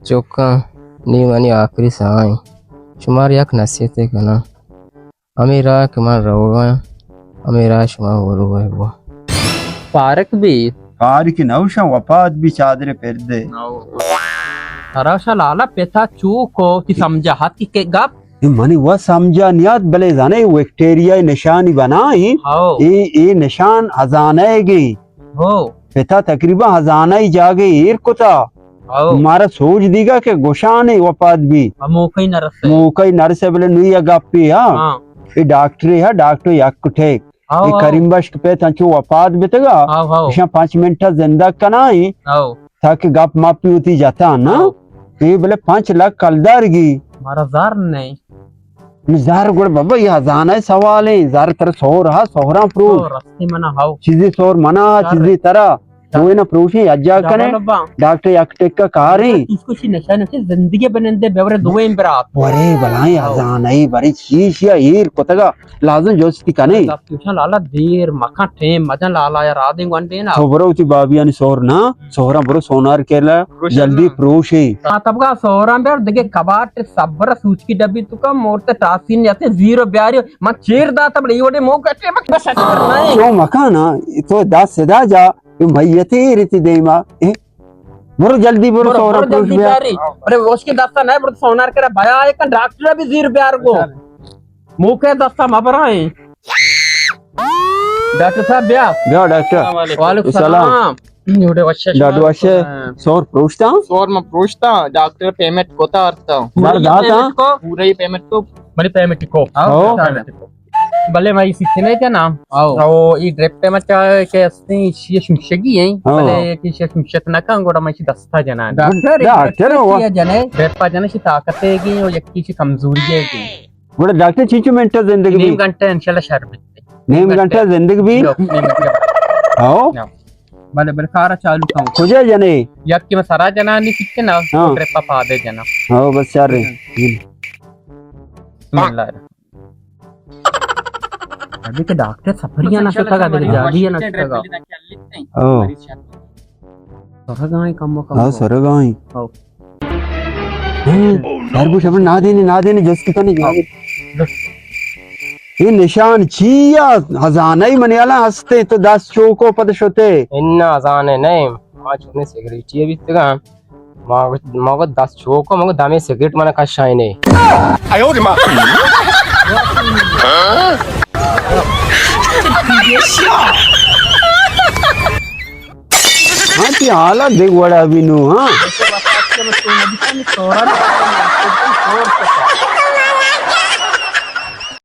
चौका नीमनी आखिरी साई शुमार yak nasiyete kana amira kama rawa amira shuma woruwa wa park भी Tariki navşa vafat bir çadire perde. हराशा लाला पेथा चूको कि समझा हाथ के गप मनी वह समझा नियात भले जाने विक्टोरिया निशानी बनाई आओ ये निशान हजाना गई हो पिता तकरीबन हजाना ही जा गई ईर को था आओ हमारा सोच दीगा के गोशान है वफात भी मोकई नरस मुकई नरस बले नुई गप्पी हाँ हां ये डॉक्टर है डॉक्टर यक ठेक आओ ये करीम बश्क पे तंचु वफात बितगा आओ आओ इशा 5 मिनट जिंदा कनाई आओ ताकि गप मापी होती जाता ना ये बोले 5 लाख कलदार गी हमारा जार नहीं जार गुड़ बाबा ये हजाना है सवाल है जार तरह सोर हा सोहरा तो प्रूफ रस्ते मना हाउ चीजें सोर मना चीजें तरह वो ना प्रूफ है अज्जा कने लब्बा डॉक्टर यकटेक का कार है इसको सी नशा नशे जिंदगी बनंदे बेवरे दुए इम्बरात वरे भलाई हजाना ही बड़ी शीश या हीर कोतगा लाजम जोस्ती कने क्यों लाला देर मखा टेम मजन लाला या रादिंग वन देना सोबरो उती बाबिया ने सोर ना सोहरा बरो सोनार केला जल्दी प्रूफ है तबगा सोहरा बेर दगे कबाट सब्बर सूच की डब्बी तुका मोरते टासिन याते जीरो ब्यारी म चेर दा तब योडे मो कटे बस करना है क्यों मकाना तो 10 सदा जा मैयती रीति देमा बरो जल्दी बरो सोहरा प्रूफ जल्दी में ब्यारी अरे उसके दस्ता नहीं बरो सोनार करे भया एक डॉक्टर भी जीरो ब्यार को मुके दस्ता मबराए डॉक्टर साहब ब्या गया डॉक्टर वालेकुम सलाम सलाम योडे वश्य डाडू अशे सोर प्रूफता सौर में पूछता डॉक्टर पेमेंट कोता अर्थ दार दाता पूरा ही पेमेंट को बड़ी पेमेंट को आओ भले भाई सीखे नहीं क्या नाम आओ आओ ये ड्रिप पे मत के असते ये शिमशगी है हाँ। भले कि शिमशत ना का गोड़ा मैं दस्ता जना डॉक्टर हुआ ये जने ड्रिप पा जने सी ताकत है कि और यक्की सी कमजोरी है कि बड़ा डॉक्टर चीचू मिनट जिंदगी नीम भी घंटे इंशाल्लाह शरबत नेम घंटा जिंदगी भी आओ भले भले सारा चालू खाऊं खुजे जने यक्की में सारा जना नहीं सीखे ना हाँ। ड्रिप पा दे जना आओ बस यार बिस्मिल्लाह अभी के डॉक्टर सफरिया ना सता का दे जागी ना सता का ओ सफर गाय कम आओ सरगाई आओ यार कुछ अपन ना देने जस की तो नहीं ये निशान चिया हजाना ही मनियाला हंसते तो 10 चौको पदश होते inna azane nay ma chune cigarette ye bitga mago 10 choko mago dame cigarette mana ka shine हाँ ती हालत देख बड़ा अभी नु हाँ